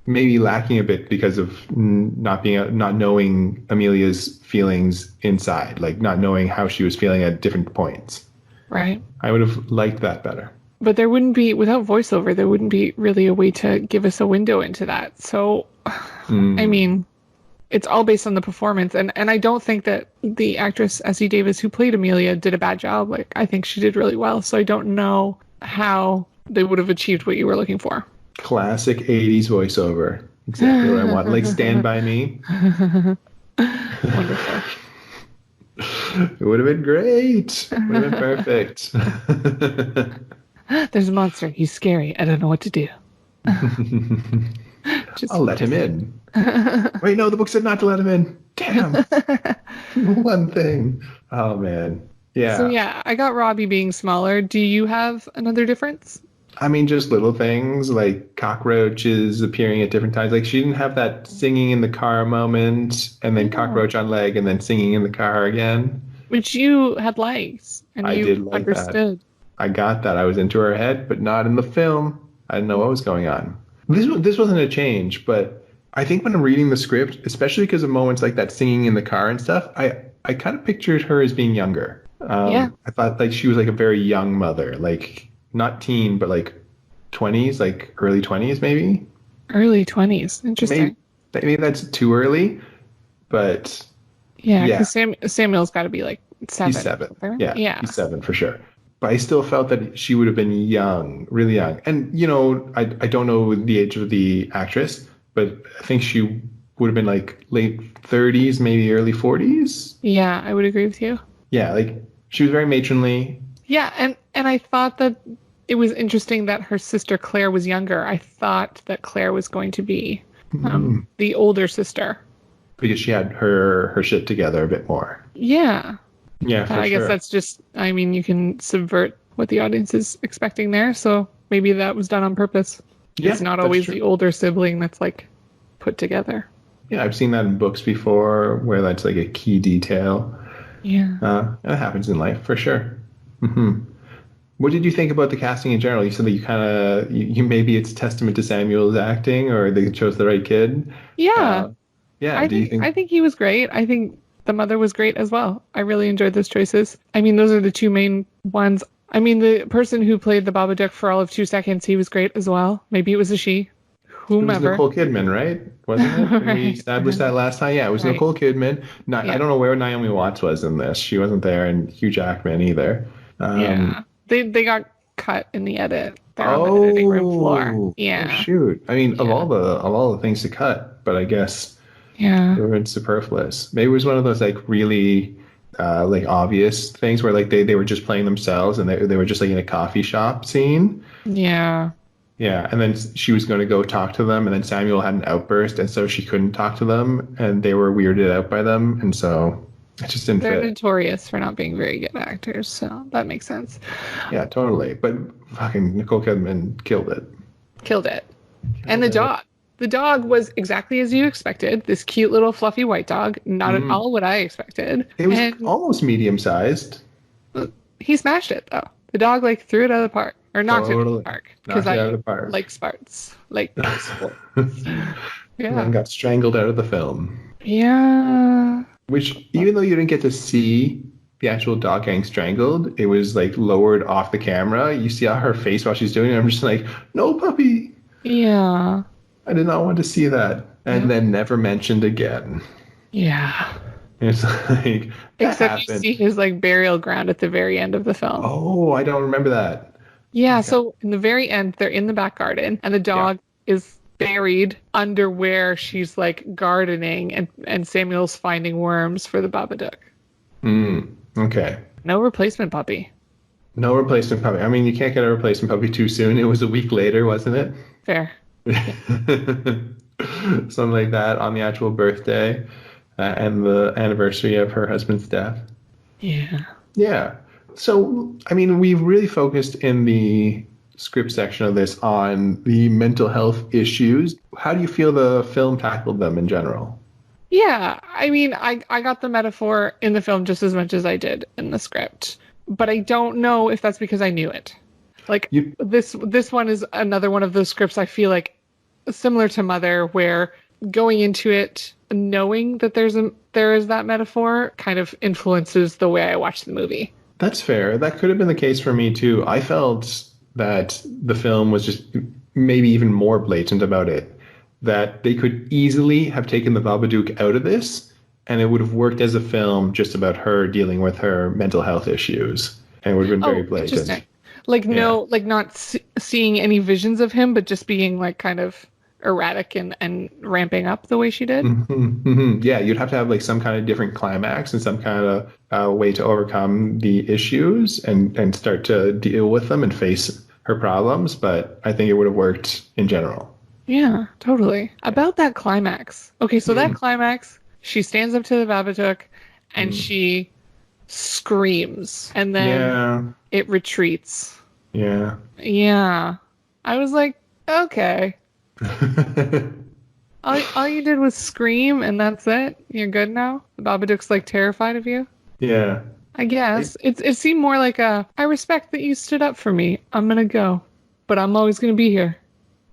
maybe lacking a bit because of not knowing Amelia's feelings inside, like not knowing how she was feeling at different points. Right. I would have liked that better. But there wouldn't be, without voiceover, there wouldn't be really a way to give us a window into that. So, I mean, it's all based on the performance. And I don't think that the actress, Essie Davis, who played Amelia, did a bad job. Like, I think she did really well. So I don't know how they would have achieved what you were looking for. Classic 80s voiceover. Exactly what I want. Like Stand By Me. Wonderful. It would have been great. It would have been perfect. There's a monster. He's scary. I don't know what to do. I'll let him in. Wait, no, the book said not to let him in. Damn. One thing. Oh, man. Yeah. So, yeah, I got Robbie being smaller. Do you have another difference? I mean, just little things like cockroaches appearing at different times. Like she didn't have that singing in the car moment and then cockroach on leg and then singing in the car again. Which you had liked and you did like understood. That. I got that. I was into her head, but not in the film. I didn't know what was going on. This wasn't a change, but I think when I'm reading the script, especially because of moments like that singing in the car and stuff, I kind of pictured her as being younger. I thought like she was like a very young mother, like not teen, but like 20s, like early 20s, maybe. Early 20s. Interesting. Maybe that's too early, but yeah, because Samuel's got to be like 7. He's 7. Yeah, he's 7 for sure. But I still felt that she would have been young, really young. And, you know, I don't know the age of the actress, but I think she would have been like late 30s, maybe early 40s. Yeah, I would agree with you. Yeah, like she was very matronly. Yeah, and I thought that it was interesting that her sister Claire was younger. I thought that Claire was going to be the older sister. Because she had her shit together a bit more. Yeah. Yeah, for sure. I guess that's just, I mean, you can subvert what the audience is expecting there. So maybe that was done on purpose. Yeah, it's not always the older sibling that's like put together. Yeah, I've seen that in books before where that's like a key detail. Yeah. It happens in life for sure. Mm-hmm. What did you think about the casting in general? You said that you kind of, you maybe it's testament to Samuel's acting or they chose the right kid. Yeah. Yeah. I think he was great. I think the mother was great as well. I really enjoyed those choices. I mean, those are the two main ones. I mean, the person who played the Babadook for all of 2 seconds, he was great as well. Maybe it was a she. Whomever. It was Nicole Kidman, right? Wasn't it? Right. We established that last time. Yeah, it was right. Nicole Kidman. I don't know where Naomi Watts was in this. She wasn't there, and Hugh Jackman either. Yeah. They got cut in the edit. They're on the editing room floor. Yeah. Oh, shoot. I mean, of all the things to cut, but I guess they were superfluous. Maybe it was one of those like really like obvious things where like they were just playing themselves and they were just like in a coffee shop scene. Yeah. Yeah, and then she was going to go talk to them, and then Samuel had an outburst, and so she couldn't talk to them, and they were weirded out by them, and so it just didn't fit. They're notorious for not being very good actors, so that makes sense. Yeah, totally. But fucking Nicole Kidman killed it. And the dog. The dog was exactly as you expected. This cute little fluffy white dog. Not at all what I expected. It was almost medium-sized. He smashed it, though. The dog, like, threw it out of the park. or knocked it out of the Totally. park because Knocked it out I of the park. like sports, like sport. And then Yeah. got strangled out of the film. Yeah. Which, even though you didn't get to see the actual dog getting strangled, it was like lowered off the camera. You see her face while she's doing it. I'm just like, no, puppy. Yeah. I did not want to see that. And Yeah. then never mentioned again. Yeah. It's like, that Except you happened. see his like burial ground at the very end of the film. Oh, I don't remember that. Yeah, Okay. so in the very end, they're in the back garden, and the Yeah. dog is buried under where she's like gardening, and Samuel's finding worms for the Babadook. Okay. No replacement puppy. No replacement puppy. I mean, you can't get a replacement puppy too soon. It was a week later, wasn't it? Fair. Something like that on the actual birthday and the anniversary of her husband's death. Yeah. Yeah. So, I mean, we've really focused in the script section of this on the mental health issues. How do you feel the film tackled them in general? Yeah, I mean, I got the metaphor in the film just as much as I did in the script, but I don't know if that's because I knew it. Like You, this one is another one of those scripts I feel like similar to Mother, where going into it knowing that there is that metaphor kind of influences the way I watch the movie. that's fair. That could have been the case for me too. I felt that the film was just maybe even more blatant about it. That they could easily have taken the Babadook out of this, and it would have worked as a film just about her dealing with her mental health issues, and it would have been very Oh, blatant. interesting. Like Yeah. no, like not seeing any visions of him, but just being like kind of erratic and ramping up the way she did. Yeah, you'd have to have like some kind of different climax and some kind of way to overcome the issues and start to deal with them and face her problems. But I think it would have worked in general. Yeah, totally. About that climax. Okay, so that climax, she stands up to the Babadook and she screams and then Yeah, it retreats. yeah. Yeah. I was like, okay. All you did was scream and that's it? You're good now? The Babadook's like terrified of you? Yeah. I guess. It seemed more like I respect that you stood up for me. I'm gonna go. But I'm always gonna be here.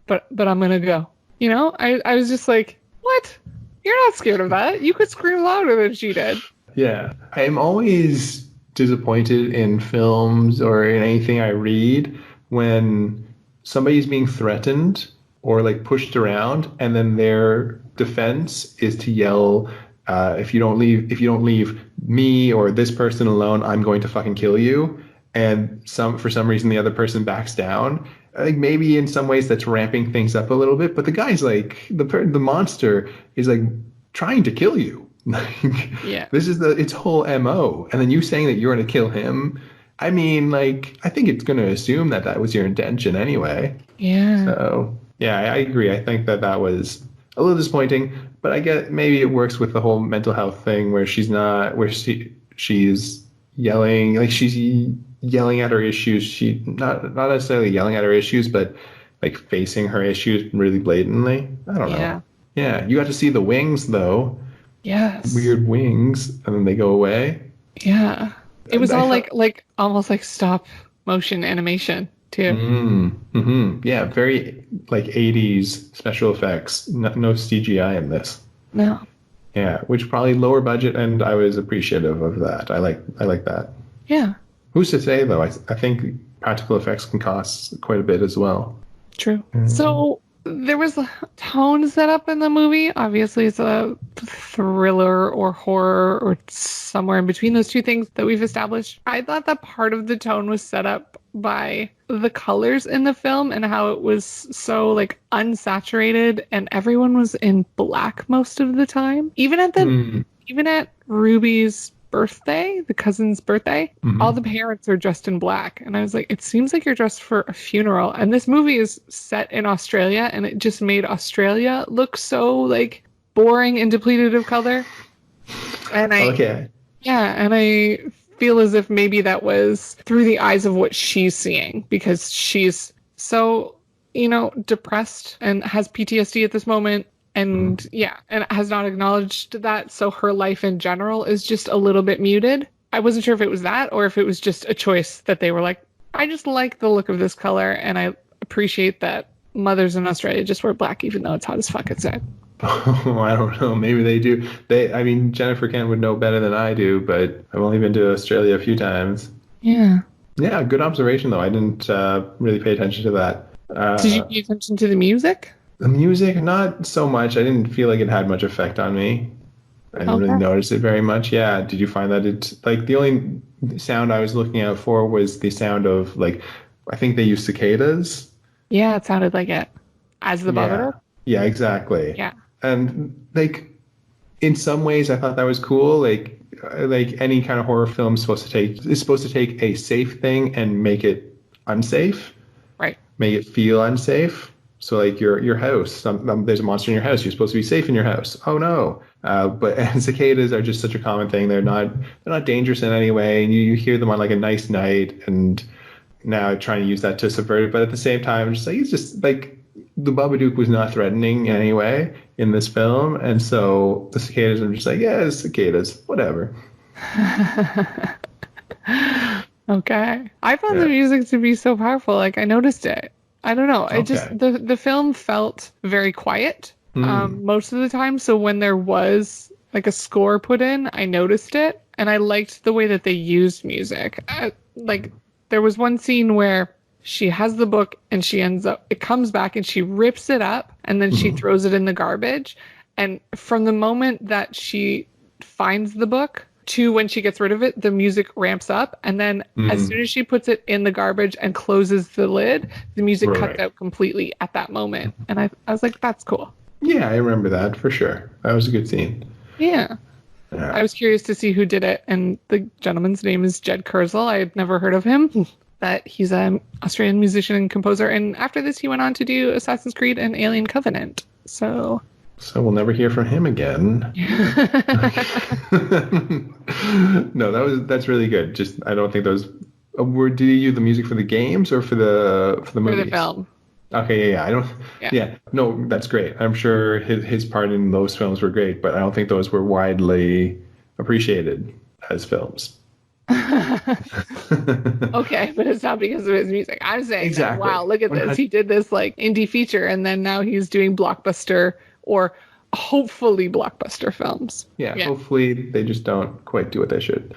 But I'm gonna go. You know? I was just like, what? You're not scared of that. You could scream louder than she did. Yeah. I'm always disappointed in films or in anything I read when somebody's being threatened or like pushed around and then their defense is to yell, if you don't leave me or this person alone, I'm going to fucking kill you. And for some reason the other person backs down. I think maybe in some ways that's ramping things up a little bit, but the guy's like the monster is like trying to kill you. Like, Yeah. this is its whole MO. And then you saying that you're going to kill him. I mean, like, I think it's going to assume that that was your intention anyway. Yeah. So, yeah, I agree. I think that was a little disappointing, but I get maybe it works with the whole mental health thing where she's yelling, like she's yelling at her issues. She not necessarily yelling at her issues, but like facing her issues really blatantly. I don't Yeah. know. Yeah, you got to see the wings though. Yes. Weird wings, and then they go away. Yeah. It was I all felt- like almost like stop motion animation too. Yeah, very like 80s special effects. No CGI in this. No. Yeah, which probably lower budget, and I was appreciative of that. I like that. Yeah. Who's to say though? I think practical effects can cost quite a bit as well. True. So there was a tone set up in the movie. Obviously, it's a thriller or horror or somewhere in between those two things that we've established. I thought that part of the tone was set up by the colors in the film and how it was so like unsaturated and everyone was in black most of the time. Even at Ruby's birthday, the cousin's birthday, all the parents are dressed in black. And I was like, it seems like you're dressed for a funeral. And this movie is set in Australia and it just made Australia look so like boring and depleted of color. And Okay. and I feel as if maybe that was through the eyes of what she's seeing because she's so, depressed and has PTSD at this moment. And and has not acknowledged that. So her life in general is just a little bit muted. I wasn't sure if it was that or if it was just a choice that they were like, I just like the look of this color, and I appreciate that mothers in Australia just wear black, even though it's hot as fuck outside. Oh, I don't know. Maybe they do. I mean, Jennifer Kent would know better than I do, but I've only been to Australia a few times. Yeah. Yeah, good observation, though. I didn't really pay attention to that. Did you pay attention to the music? The music, not so much. I didn't feel like it had much effect on me. I didn't really Okay. notice it very much. Yeah. Did you find that like the only sound I was looking out for was the sound of like, I think they use cicadas. Yeah, it sounded like it. As the Yeah. Babadook? Yeah, exactly. Yeah. And like in some ways I thought that was cool. Like any kind of horror film is supposed to take a safe thing and make it unsafe, Right. make it feel unsafe. So like your house, there's a monster in your house. You're supposed to be safe in your house. Oh no! But and cicadas are just such a common thing. They're not dangerous in any way. And you hear them on like a nice night, and now trying to use that to subvert it. But at the same time, it's just like the Babadook was not threatening in any way in this film, and so the cicadas are just like, yeah, it's cicadas, whatever. Okay. I found the Yeah. music to be so powerful. Like I noticed it. I don't know. It just Okay. the film felt very quiet Hmm. most of the time. So when there was like a score put in, I noticed it, and I liked the way that they used music. Like there was one scene where she has the book and it comes back and she rips it up and then she Hmm. throws it in the garbage. And from the moment that she finds the book to when she gets rid of it, the music ramps up. And then as soon Hmm. as she puts it in the garbage and closes the lid, the music cuts Right. out completely at that moment. And I was like, that's cool. Yeah, I remember that for sure. That was a good scene. Yeah. I Yeah. was curious to see who did it. And the gentleman's name is Jed Kurzel. I had never heard of him. But he's an Australian musician and composer. And after this, he went on to do Assassin's Creed and Alien Covenant. So So we'll never hear from him again. No, that's really good. Just I don't think those were. Did you use the music for the games or for the for the movies? film. Okay, yeah, yeah. I don't. Yeah. Yeah, no, that's great. I'm sure his part in those films were great, but I don't think those were widely appreciated as films. Okay, but it's not because of his music. I'm saying that, Exactly. wow, look at this. He did this like indie feature and then now he's doing blockbuster or hopefully blockbuster films. Yeah, Yeah. hopefully they just don't quite do what they should.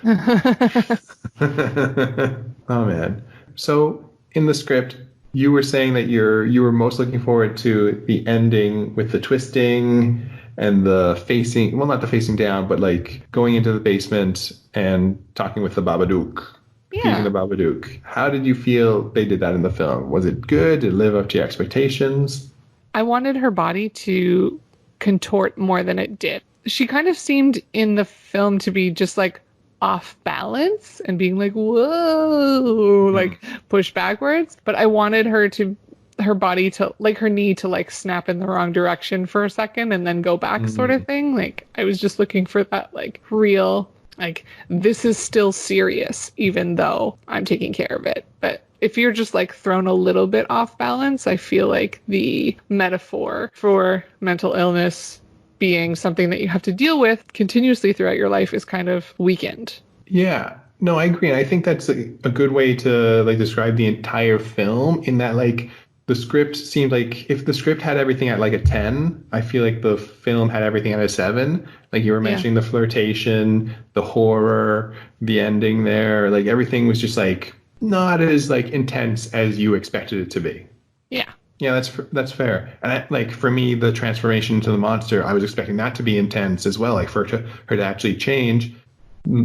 Oh man. So in the script, you were saying that you were most looking forward to the ending with the twisting and the facing, well, not the facing down, but like going into the basement and talking with the Babadook, defeating Yeah. the Babadook. How did you feel they did that in the film? Was it good? Did it live up to your expectations? I wanted her body to contort more than it did. She kind of seemed in the film to be just like off balance and being like, whoa, Mm. like push backwards. But I wanted her body to, like her knee to like snap in the wrong direction for a second and then go back sort of Mm. thing. Like I was just looking for that like real, like this is still serious, even though I'm taking care of it. But if you're just like thrown a little bit off balance, I feel like the metaphor for mental illness being something that you have to deal with continuously throughout your life is kind of weakened. Yeah. No, I agree. I think that's a good way to like describe the entire film in that like the script seemed like if the script had everything at like a 10, I feel like the film had everything at a 7. Like you were Yeah. mentioning the flirtation, the horror, the ending there, like everything was just like not as like intense as you expected it to be. Yeah. Yeah, that's fair. And like for me, the transformation into the monster, I was expecting that to be intense as well. Like for her to actually change,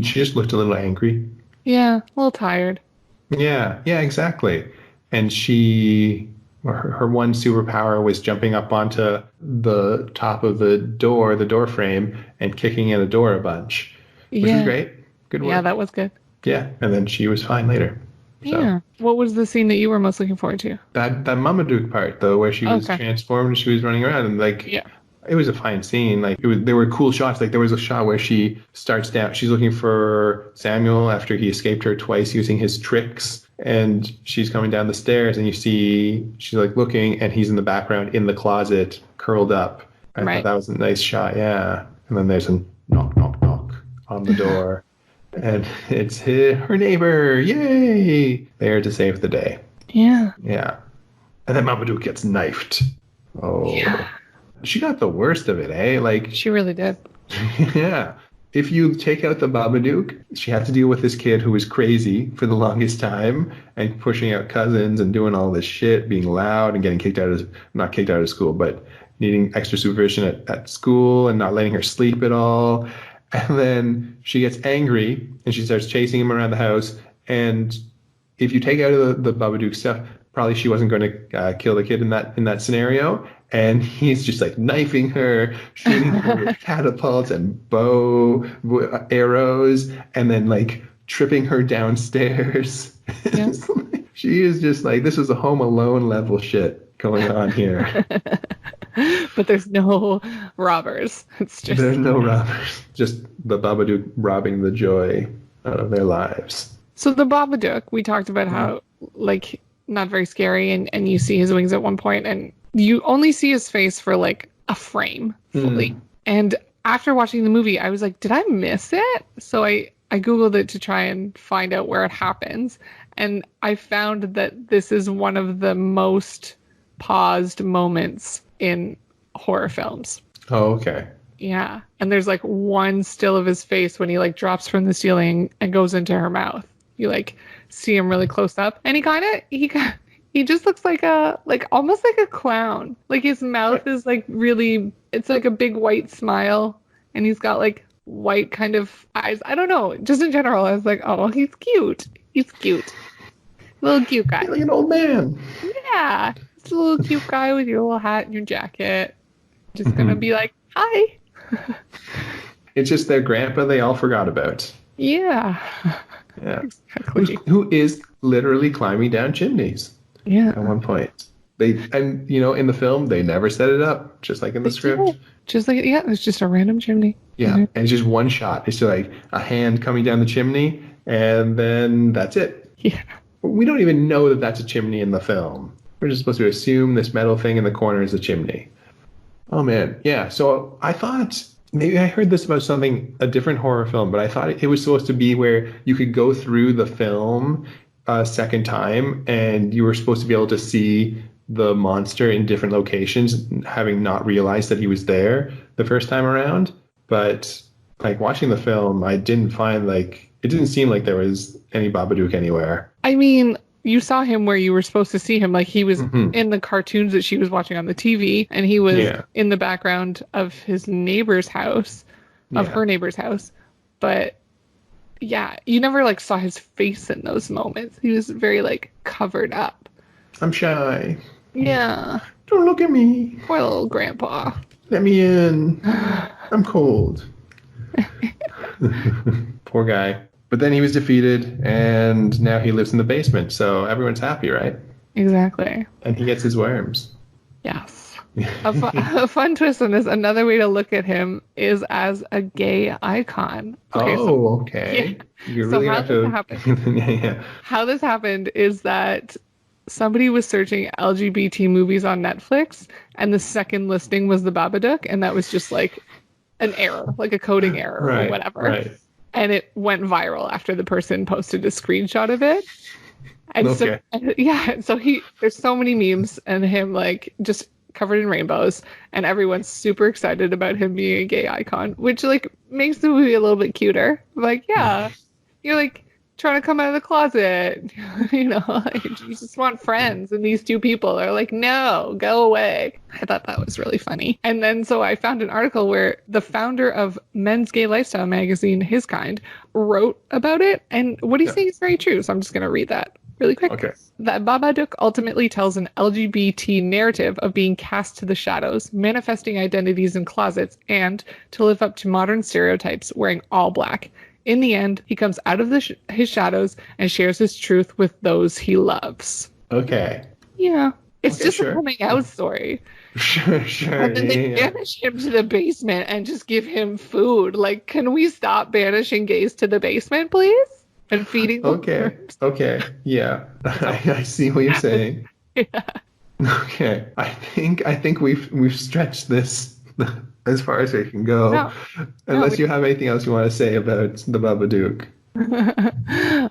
she just looked a little angry. Yeah. A little tired. Yeah, yeah, exactly. And her one superpower was jumping up onto the top of the door frame, and kicking in a door a bunch, which was Yeah. great. Good Yeah, work. that was good. Yeah, and then she was fine later. So Yeah. What was the scene that you were most looking forward to? that Mamaduke part though, where she was Okay. transformed and she was running around and like Yeah. it was a fine scene. Like there were cool shots. Like there was a shot where she starts down. She's looking for Samuel after he escaped her twice using his tricks, and she's coming down the stairs, and you see she's like looking, and he's in the background in the closet, curled up. I thought Right. that was a nice shot. Yeah, and then there's a knock, knock, knock on the door, And it's her neighbor. Yay! There to save the day. Yeah. Yeah. And then Babadook gets knifed. Yeah. Oh. She got the worst of it, eh? Like, She really did. yeah. If you take out the Babadook, she had to deal with this kid who was crazy for the longest time and pushing out cousins and doing all this shit, being loud and getting kicked out of, not kicked out of school, but needing extra supervision at school and not letting her sleep at all. And then she gets angry and she starts chasing him around the house. And if you take out the Babadook stuff, probably she wasn't going to kill the kid in that scenario. And he's just like knifing her, shooting her with catapults and bow arrows, and then like tripping her downstairs. Yeah. She is just like, this is a Home Alone level shit going on here. But there's no robbers. It's just There's no robbers, just the Babadook robbing the joy out of their lives. so the Babadook, we talked about how like not very scary and you see his wings at one point and you only see his face for like a frame fully. And after watching the movie, I was like, did I miss it? So I Googled it to try and find out where it happens. And I found that this is one of the most paused moments in horror films. Oh, okay. Yeah. And there's like one still of his face when he like drops from the ceiling and goes into her mouth. You like see him really close up. And he just looks like almost like a clown. Like his mouth is like really, it's like a big white smile and he's got like white kind of eyes. I don't know. Just in general, I was like, oh, he's cute. He's cute. Little cute guy. Like an old man. Yeah. Just a little cute guy with your little hat and your jacket. Just gonna be like, hi. It's just their grandpa they all forgot about. Yeah. Yeah. Exactly. Who is literally climbing down chimneys Yeah. at one point. And in the film they never set it up, just like in the script. Yeah. Just like, yeah, it's just a random chimney. Yeah. And it's just one shot. It's just like a hand coming down the chimney and then that's it. Yeah. We don't even know that that's a chimney in the film. We're just supposed to assume this metal thing in the corner is a chimney. Oh man. Yeah. So I thought maybe I heard this about a different horror film, but I thought it was supposed to be where you could go through the film a second time and you were supposed to be able to see the monster in different locations, having not realized that he was there the first time around. But like watching the film, I didn't find it didn't seem like there was any Babadook anywhere. I mean, you saw him where you were supposed to see him. Like he was in the cartoons that she was watching on the TV, and he was in the background of his neighbor's house, her neighbor's house. But yeah, you never like saw his face in those moments. He was very like covered up. I'm shy. Yeah. Don't look at me. Poor little grandpa. Let me in. I'm cold. Poor guy. But then he was defeated, and now he lives in the basement, so everyone's happy, right? Exactly. And he gets his worms. Yes. A fun twist on this, another way to look at him is as a gay icon. Okay. Yeah. You really have to... happened. How this happened is that somebody was searching LGBT movies on Netflix, and the second listing was The Babadook, and that was just like an error, like a coding error or whatever. Right. And it went viral after the person posted a screenshot of it. And so there's so many memes and him like just covered in rainbows, and everyone's super excited about him being a gay icon, which like makes the movie a little bit cuter. Like, yeah, you're like trying to come out of the closet, like, you just want friends, and these two people are like, no, go away. I thought that was really funny. And then so I found an article where the founder of Men's Gay Lifestyle magazine, His Kind, wrote about it, and what he's saying is very true, so I'm just going to read that really quick. Okay. That Babadook ultimately tells an LGBT narrative of being cast to the shadows, manifesting identities in closets, and to live up to modern stereotypes, wearing all black. In the end, he comes out of his shadows and shares his truth with those he loves. Okay. Yeah. It's just a coming out story. Sure. And then they banish him to the basement and just give him food. Like, can we stop banishing gays to the basement, please? And feeding them. Okay. Yeah. I see what you're saying. Yeah. Okay. I think we've stretched this as far as we can go. Unless you have anything else you want to say about the Babadook.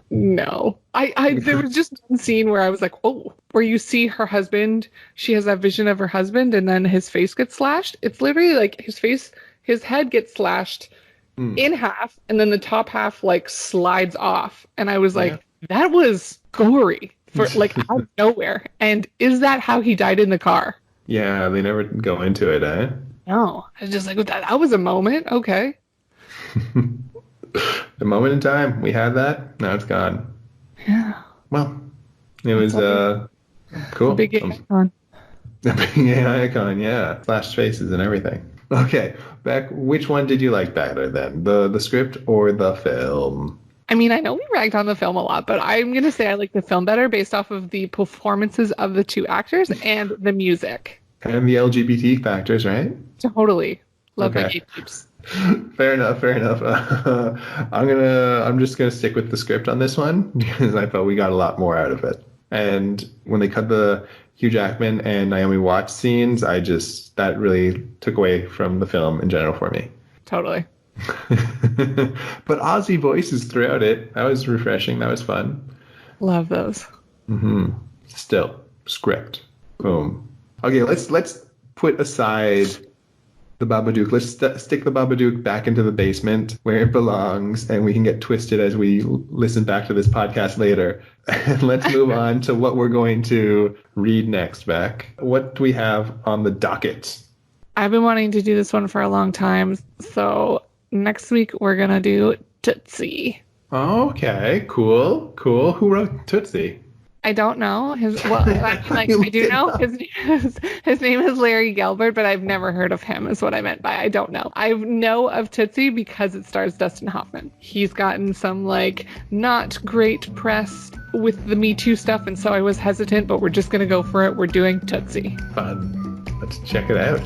No. I there was just one scene where I was like, oh, where you see her husband, she has that vision of her husband and then his face gets slashed. It's literally like his head gets slashed Hmm. in half and then the top half like slides off. And I was Yeah. like, that was gory for like out of nowhere. And is that how he died in the car? Yeah, they never go into it, eh? No. I was just like, that was a moment. Okay. The moment in time we had that, now it's gone. Yeah. Well, it That's was all. It's a cool. big icon. A big AI icon, yeah. Flash faces and everything. Okay, Beck, which one did you like better then? The script or the film? I mean, I know we ragged on the film a lot, but I'm gonna say I like the film better based off of the performances of the two actors and the music. And the LGBT factors, right? Totally love my Okay. gay peeps. Fair enough, fair enough. I'm just gonna stick with the script on this one because I felt we got a lot more out of it. And when they cut the Hugh Jackman and Naomi Watts scenes, that really took away from the film in general for me. Totally But Aussie voices throughout it, that was refreshing. That was fun. love those. Still, script. Boom. Okay, let's put aside the Babadook. Let's stick the Babadook back into the basement where it belongs, and we can get twisted as we listen back to this podcast later. And let's move on to what we're going to read next, Beck. What do we have on the docket? I've been wanting to do this one for a long time, so next week we're gonna do Tootsie. Okay, cool, cool. Who wrote Tootsie? I don't know I mean, like You I do did know not. his name is Larry Gelbart, but I've never heard of him. Is what I meant by I don't know. I know of Tootsie because it stars Dustin Hoffman. He's gotten some like not great press with the Me Too stuff, and so I was hesitant, but we're just gonna go for it. We're doing Tootsie. Fun. Let's check it out.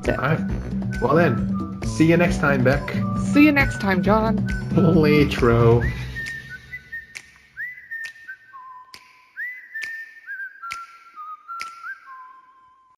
That's All right. Well then, see you next time, Beck. it. See you next time, John. Latro.